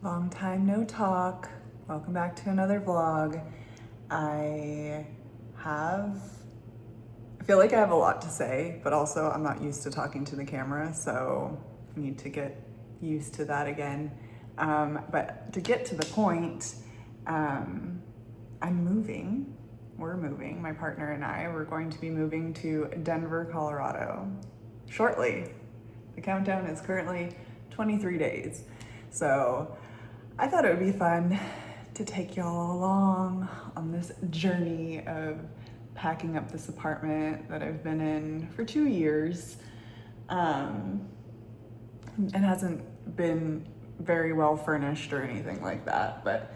Long time no talk. Welcome back to another vlog. I feel like I have a lot to say, but also I'm not used to talking to the camera, so I need to get used to that again. But to get to the point, I'm moving. We're moving, my partner and I. We're going to be moving to Denver, Colorado shortly. The countdown is currently 23 days. So I thought it would be fun to take y'all along on this journey of packing up this apartment that I've been in for 2 years. It hasn't been very well furnished or anything like that, but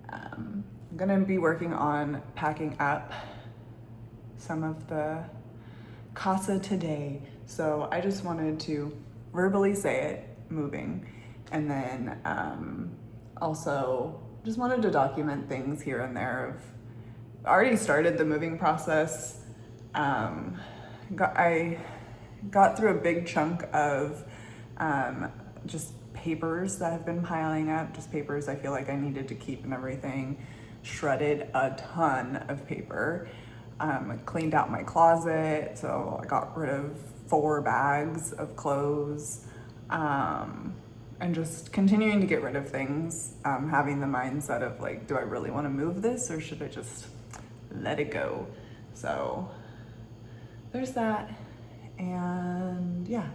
I'm gonna be working on packing up some of the casa today. So I just wanted to verbally say it, moving, and then also just wanted to document things here and there. I've already started the moving process. I got through a big chunk of just papers that have been piling up, just papers I feel like I needed to keep and everything. Shredded a ton of paper. Cleaned out my closet, so I got rid of 4 bags of clothes, and just continuing to get rid of things, having the mindset of like, do I really want to move this or should I just let it go? So there's that, and yeah,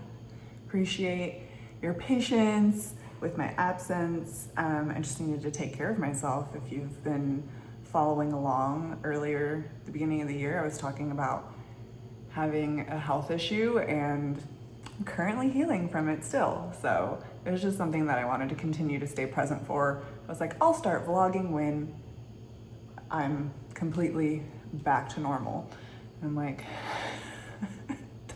appreciate your patience with my absence. I just needed to take care of myself. If you've been following along earlier, at the beginning of the year, I was talking about having a health issue and I'm currently healing from it still. So it was just something that I wanted to continue to stay present for. I was like, I'll start vlogging when I'm completely back to normal. And I'm like,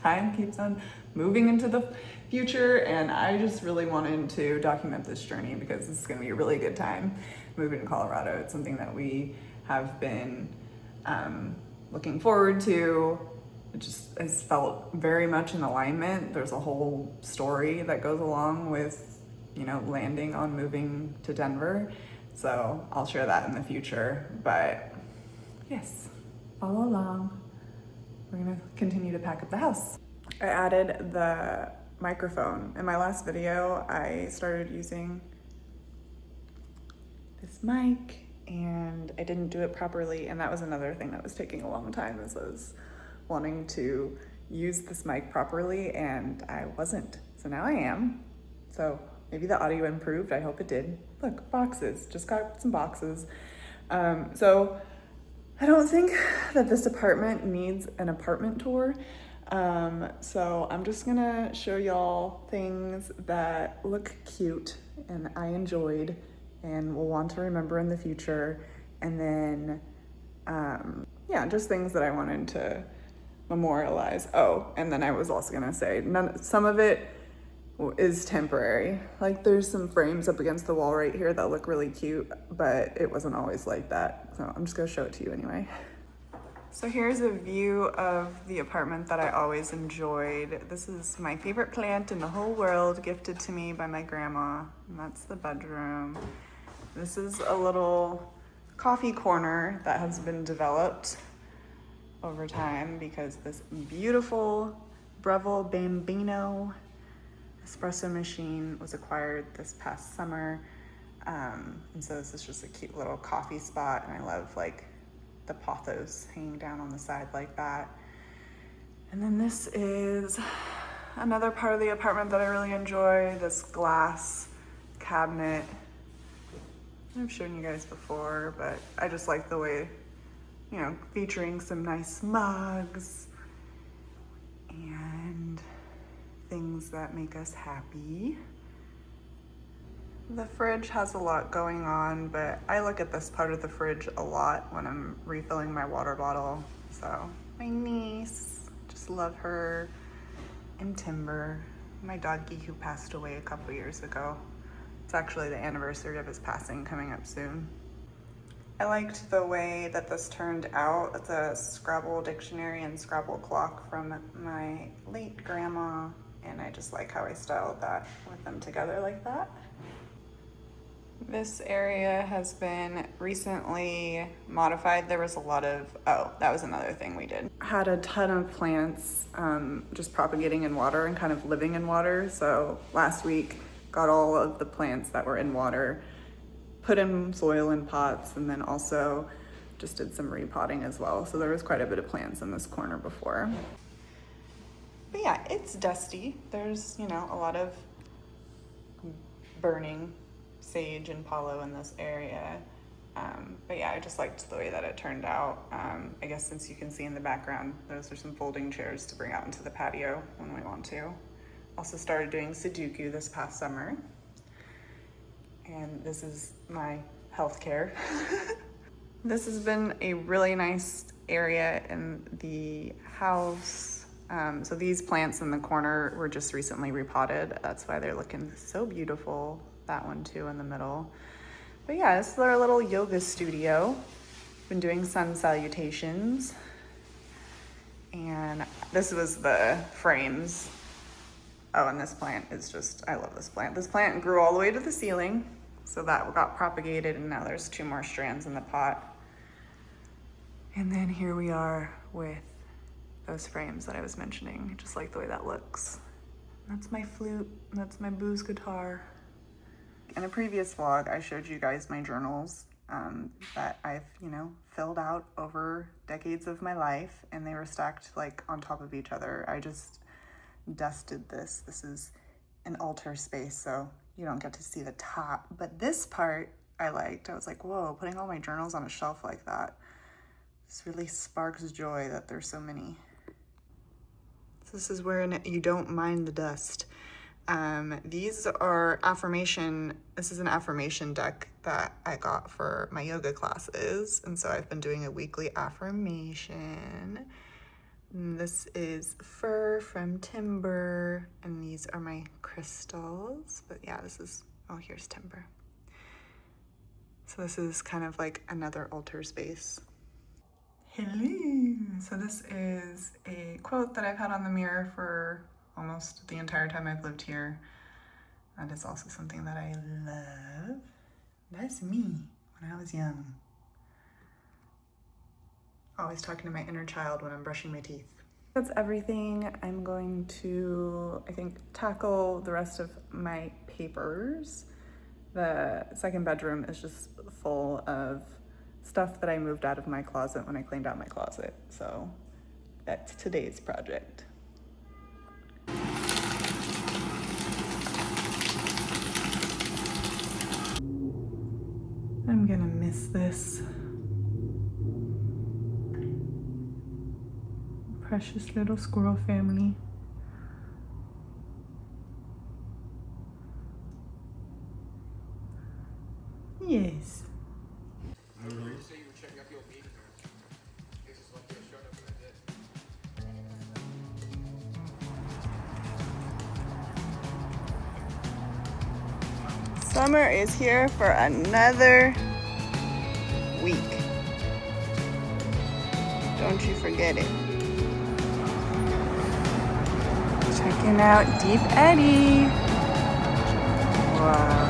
time keeps on moving into the future, and I just really wanted to document this journey because this is going to be a really good time moving to Colorado. It's something that we have been looking forward to. It just has felt very much in alignment. There's a whole story that goes along with, landing on moving to Denver. So I'll share that in the future. But yes, follow along. We're gonna continue to pack up the house. I added the microphone. In my last video, I started using this mic and I didn't do it properly, and that was another thing that was taking a long time, is I was wanting to use this mic properly and I wasn't. So now I am. So maybe the audio improved, I hope it did. Look, boxes, just got some boxes. So I don't think that this apartment needs an apartment tour. So I'm just gonna show y'all things that look cute and I enjoyed and will want to remember in the future. And then, yeah, just things that I wanted to memorialize. Oh, and then I was also gonna say, some of it is temporary. Like there's some frames up against the wall right here that look really cute, but it wasn't always like that. So I'm just gonna show it to you anyway. So here's a view of the apartment that I always enjoyed. This is my favorite plant in the whole world, gifted to me by my grandma, and that's the bedroom. This is a little coffee corner that has been developed over time because this beautiful Breville Bambino espresso machine was acquired this past summer. And so this is just a cute little coffee spot, and I love like the pothos hanging down on the side like that. And then this is another part of the apartment that I really enjoy, this glass cabinet. I've shown you guys before, but I just like the way, featuring some nice mugs and things that make us happy. The fridge has a lot going on, but I look at this part of the fridge a lot when I'm refilling my water bottle. So my niece, just love her, and Timber, my doggy who passed away a couple years ago. It's actually the anniversary of his passing coming up soon. I liked the way that this turned out. It's a Scrabble dictionary and Scrabble clock from my late grandma, and I just like how I styled that with them together like that. This area has been recently modified. There was a lot of, oh, that was another thing we did. Had a ton of plants just propagating in water and kind of living in water. So last week, got all of the plants that were in water, put in soil in pots, and then also just did some repotting as well. So there was quite a bit of plants in this corner before. But yeah, it's dusty. There's, you know, a lot of burning sage and palo in this area. But yeah, I just liked the way that it turned out. I guess since you can see in the background, those are some folding chairs to bring out into the patio when we want to. Also started doing Sudoku this past summer. And this is my healthcare. This has been a really nice area in the house. So these plants in the corner were just recently repotted. That's why they're looking so beautiful. That one too in the middle. But yeah, this is our little yoga studio. Been doing sun salutations. And this was the frames. Oh, and this plant is just, I love this plant. This plant grew all the way to the ceiling. So that got propagated and now there's 2 more strands in the pot. And then here we are with those frames that I was mentioning. I just like the way that looks. That's my flute, that's my booze guitar. In a previous vlog, I showed you guys my journals that I've, you know, filled out over decades of my life, and they were stacked like on top of each other. I just dusted this. This is an altar space, so you don't get to see the top, but this part I liked. I was like, whoa, putting all my journals on a shelf like that. This really sparks joy that there's so many. So this is where you don't mind the dust. These are this is an affirmation deck that I got for my yoga classes. And so I've been doing a weekly affirmation. And this is fir from timber, and these are my crystals. But yeah, this is, oh, here's timber. So this is kind of like another altar space. Hello. So this is a quote that I've had on the mirror for almost the entire time I've lived here. That is also something that I love. That's me when I was young. Always talking to my inner child when I'm brushing my teeth. That's everything. I'm going to, I think, tackle the rest of my papers. The second bedroom is just full of stuff that I moved out of my closet when I cleaned out my closet. So that's today's project. I'm gonna miss this. Precious little squirrel family. Yes. Summer is here for another week. Don't you forget it. Checking out Deep Eddy. Wow.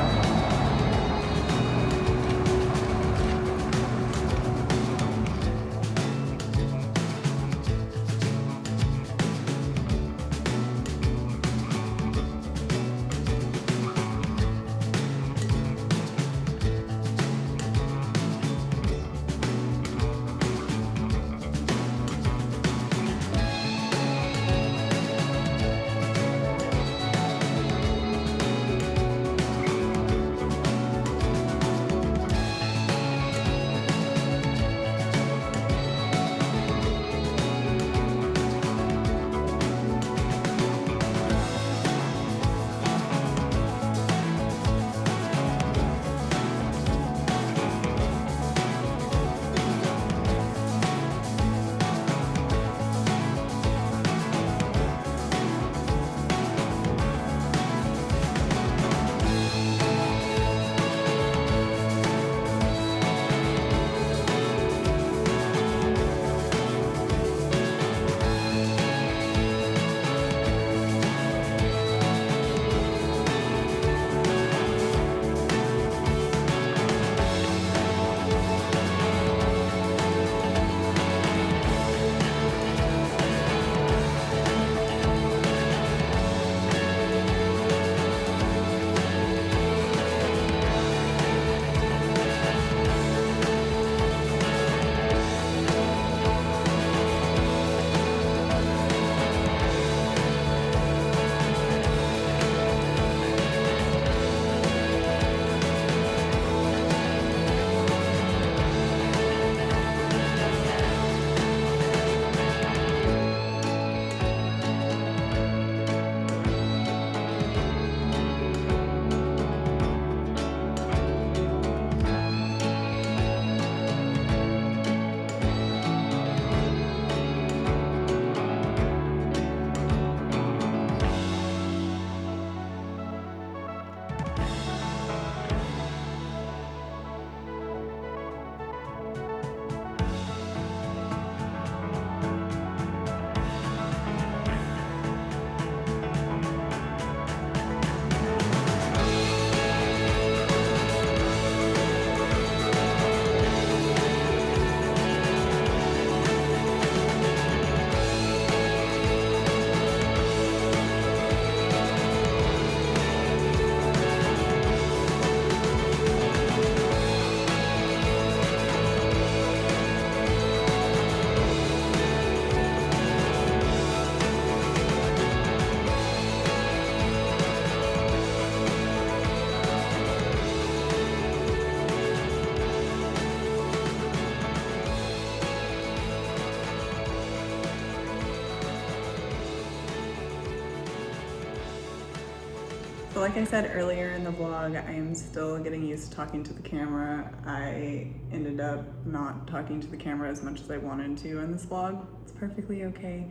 So like I said earlier in the vlog, I am still getting used to talking to the camera. I ended up not talking to the camera as much as I wanted to in this vlog. It's perfectly okay,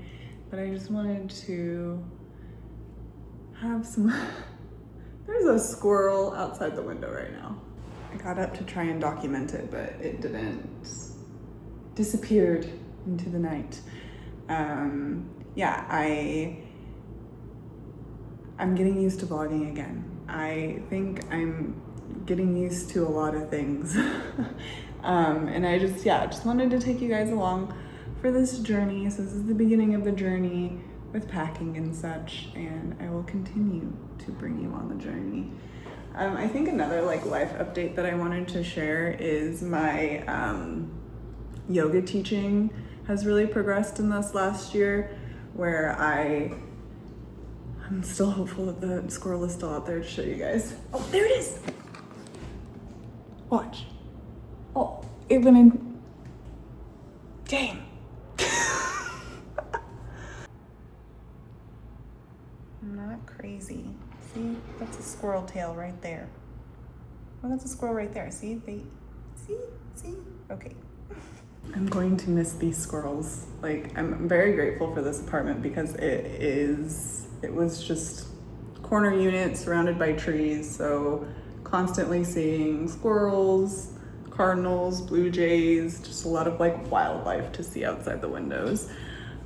but I just wanted to have some... There's a squirrel outside the window right now. I got up to try and document it, but it didn't. Disappeared into the night. Yeah, I'm getting used to vlogging again. I think I'm getting used to a lot of things. And I just wanted to take you guys along for this journey. So this is the beginning of the journey with packing and such, and I will continue to bring you on the journey. I think another like life update that I wanted to share is my yoga teaching has really progressed in this last year, where I'm still hopeful that the squirrel is still out there to show you guys. Oh, there it is. Watch. Oh, it went in. Dang. I'm not crazy. See, that's a squirrel tail right there. Oh, that's a squirrel right there. See, see? Okay. I'm going to miss these squirrels. Like, I'm very grateful for this apartment because it was just corner unit surrounded by trees. So constantly seeing squirrels, cardinals, blue jays, just a lot of like wildlife to see outside the windows.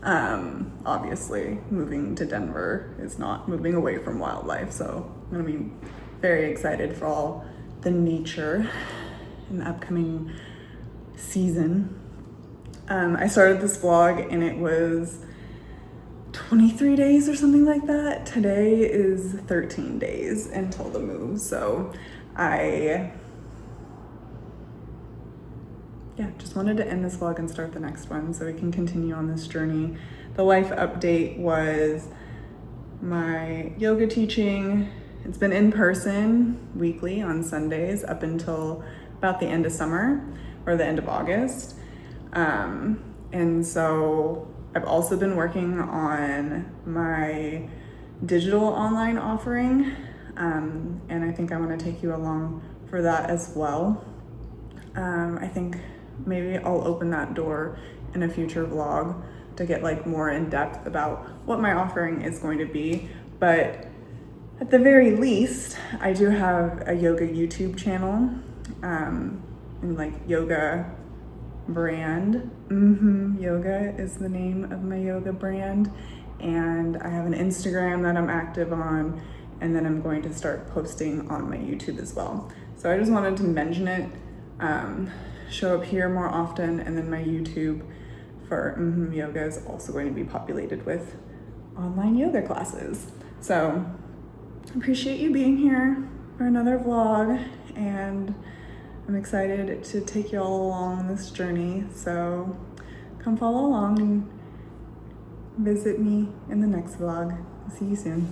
Obviously moving to Denver is not moving away from wildlife. So I'm gonna be very excited for all the nature in the upcoming season. I started this vlog and it was 23 days or something like that. Today is 13 days until the move. So I just wanted to end this vlog and start the next one so we can continue on this journey. The life update was my yoga teaching. It's been in person weekly on Sundays up until about the end of summer or the end of August. And so I've also been working on my digital online offering. And I think I want to take you along for that as well. I think maybe I'll open that door in a future vlog to get like more in depth about what my offering is going to be. But at the very least, I do have a yoga YouTube channel, and like yoga brand. Yoga is the name of my yoga brand. And I have an Instagram that I'm active on, and then I'm going to start posting on my YouTube as well. So I just wanted to mention it, show up here more often, and then my YouTube for yoga is also going to be populated with online yoga classes. So I appreciate you being here for another vlog, and I'm excited to take you all along this journey. So come follow along and visit me in the next vlog. See you soon.